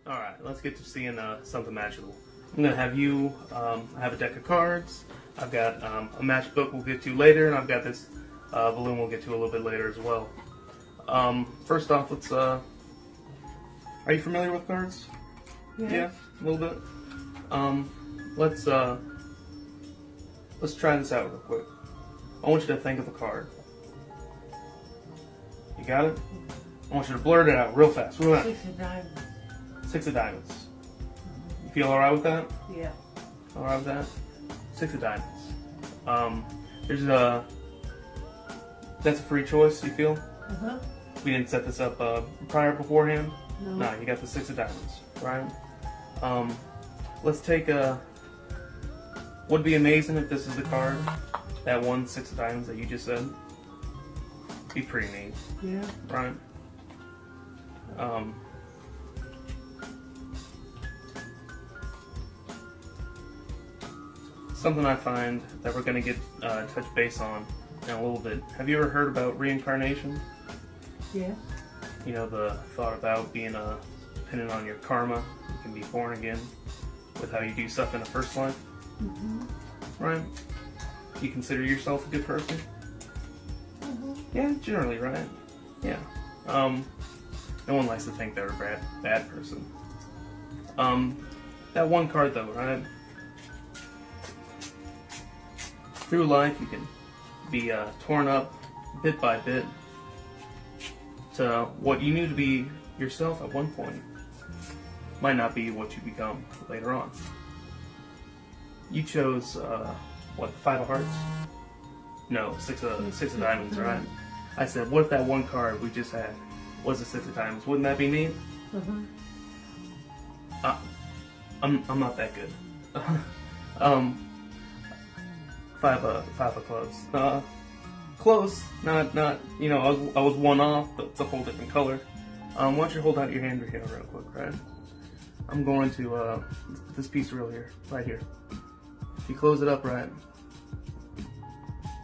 Alright, let's get to seeing something magical. I'm going to have you, I have a deck of cards, I've got a matchbook we'll get to later, and I've got this balloon we'll get to a little bit later as well. First off, let's, are you familiar with cards? Yeah, a little bit. Let's try this out real quick. I want you to think of a card. You got it? I want you to blurt it out real fast. Real fast. Six of diamonds. Six of diamonds. You feel alright with that? Yeah. Alright with that? Six of diamonds. That's a free choice, you feel? Uh-huh. We didn't set this up beforehand? No. No, you got the six of diamonds, right? Let's take would be amazing if this is the card, that one six of diamonds that you just said. Be pretty neat, Yeah. right? Something I find that we're going to get touch base on in a little bit. Have you ever heard about reincarnation? Yeah. You know, the thought about being dependent on your karma. You can be born again with how you do stuff in a first life. Mm-hmm. Right? You consider yourself a good person? Mm-hmm. Yeah, generally, right? Yeah. No one likes to think they're a bad person. That one card though, right? Through life, you can be torn up bit by bit to what you knew to be yourself at one point might not be what you become later on. You chose what, five of hearts? No, six of diamonds, right? I said, what if that one card we just had was a six of diamonds? Wouldn't that be neat? Mm-hmm. I'm not that good. Five of clubs. Close. Not. You know, I was one off, but it's a whole different color. Why don't you hold out your hand here real quick, right? I'm going to put this piece right here. If you close it up right,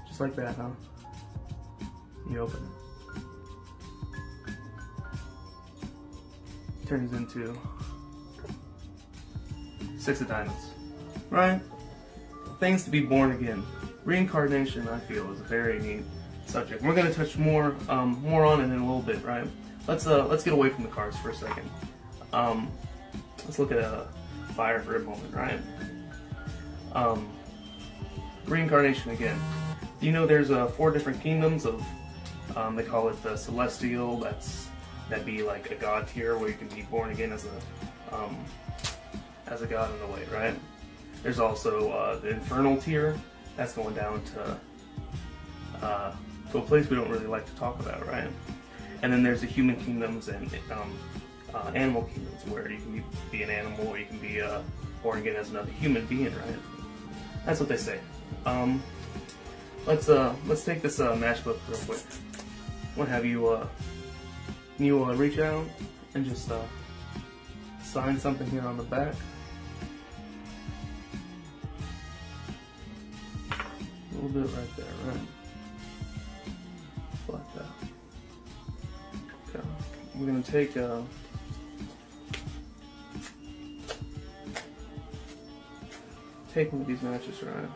just like that, huh? You open it. Turns into six of diamonds, right? Things to be born again. Reincarnation, I feel, is a very neat subject. We're going to touch more on it in a little bit, right? Let's get away from the cards for a second. Let's look at fire for a moment, right? Reincarnation again. Do you know there's 4 different kingdoms of? They call it the celestial. That'd be like a god tier where you can be born again as a god in a way, right? There's also the infernal tier. That's going down to a place we don't really like to talk about, right? And then there's the human kingdoms and animal kingdoms where you can be an animal or you can be born again as another human being, right? That's what they say. Let's take this matchbook real quick. I want to have you can you reach out and just sign something here on the back. A little bit right there, right? Just like that. Okay. We're gonna take one of these matches, right?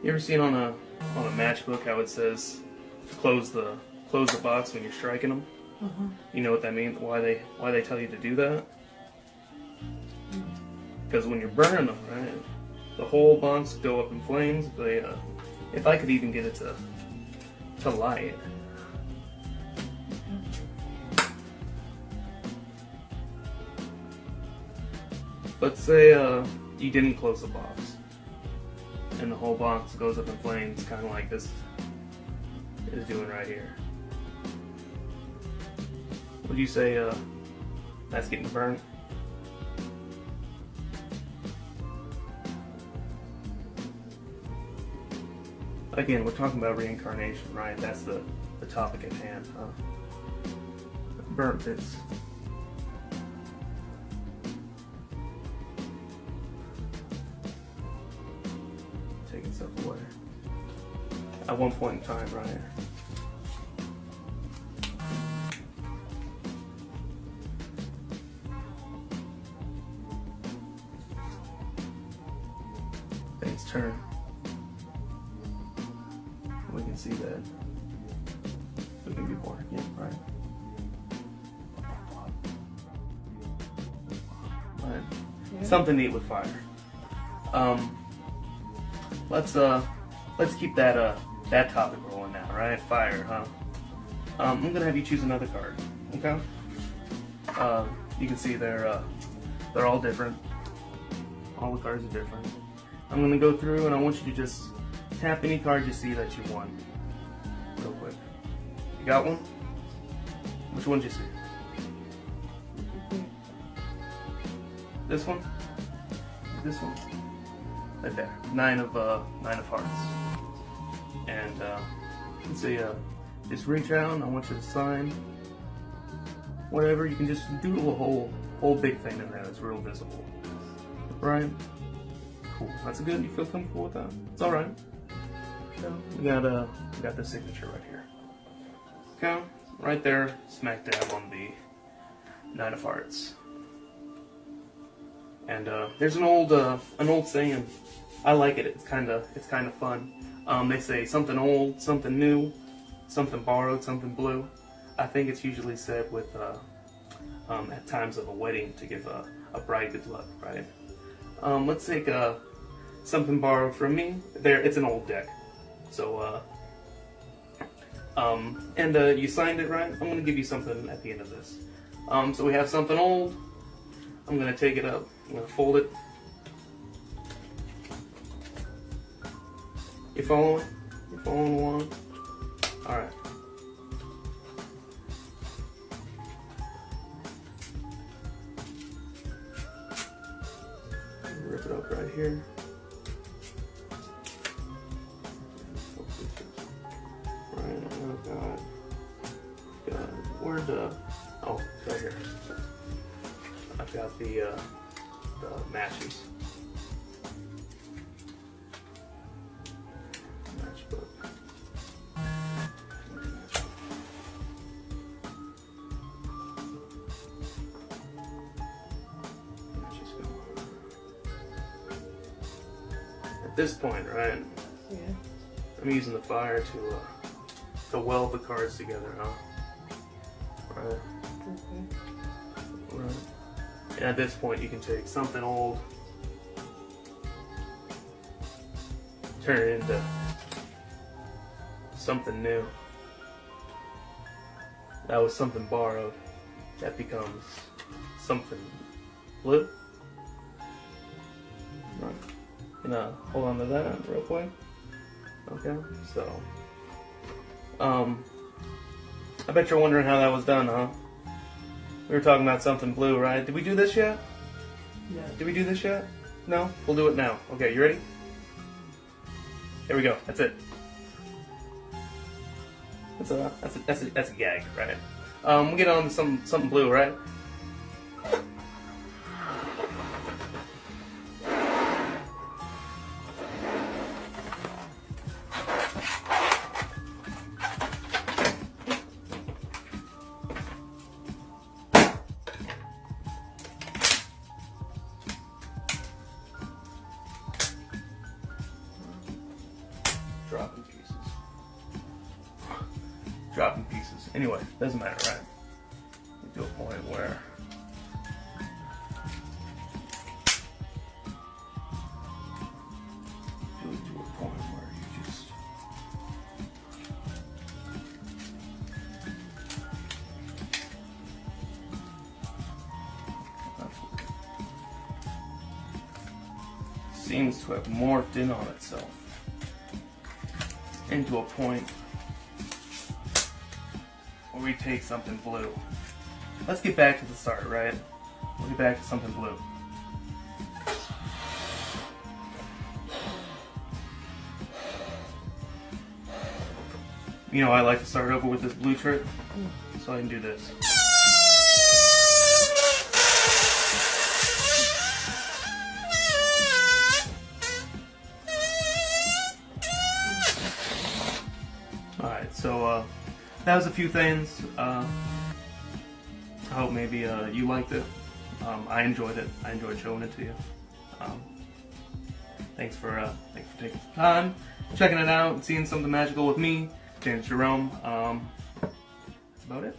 You ever seen on a matchbook how it says close the box when you're striking them? Uh-huh. You know what that means? Why they tell you to do that? Because when you're burning them, right, the whole box go up in flames. They, if I could even get it to light. Let's say you didn't close the box, and the whole box goes up in flames, kind of like this is doing right here. Would you say that's getting burned? Again, we're talking about reincarnation, right? That's the topic at hand. Burnt bits. Taking stuff away. At one point in time, right? things turn. We can see that we can be born again, right? Right. Yeah. Something neat with fire. Let's keep that topic rolling now, right? Fire, huh? I'm gonna have you choose another card, okay? You can see they're all different. All the cards are different. I'm gonna go through and I want you to just tap any card you see that you want, real quick. You got one? Which one did you see? This one? This one? Right there. Nine of hearts. And let's see. Just reach out. I want you to sign. Whatever. You can just do a whole big thing in there that's real visible. Right? Cool. That's good. You feel comfortable with that? It's all right. So we got the signature right here. Okay. Right there, smack dab on the Nine of Hearts. And there's an old saying. I like it. It's kind of fun. They say something old, something new, something borrowed, something blue. I think it's usually said with at times of a wedding to give a bride good luck, right? Let's take something borrowed from me. There, it's an old deck. So and you signed it, right? I'm gonna give you something at the end of this. So we have something old. I'm gonna take it up. I'm gonna fold it. You following? You following along? All right. Rip it up right here. Right. Oh God. God. Where'd oh, it's right here. I've got the matches. Matchbook. Matches go. At this point, right? Yeah. I'm using the fire to weld the cards together, huh? Right. Okay. Right. And at this point, you can take something old, turn it into something new. That was something borrowed. That becomes something blue. Right. Gonna hold on to that real quick. Okay. So, I bet you're wondering how that was done, huh? We were talking about something blue, right? Did we do this yet? Yeah. Did we do this yet? No? We'll do it now. Okay, you ready? Here we go. That's it. That's a gag, right? We'll get on to something blue, right? Dropping pieces. Dropping pieces. Anyway, doesn't matter, right? Get to a point where you just seems to have morphed in on itself into a point where we take something blue. Let's get back to the start, right? We'll get back to something blue. You know, I like to start over with this blue trick, so I can do this. Alright, so that was a few things. I hope maybe you liked it. I enjoyed it. I enjoyed showing it to you. Thanks for taking the time, checking it out, and seeing something magical with me, James Jerome. That's about it.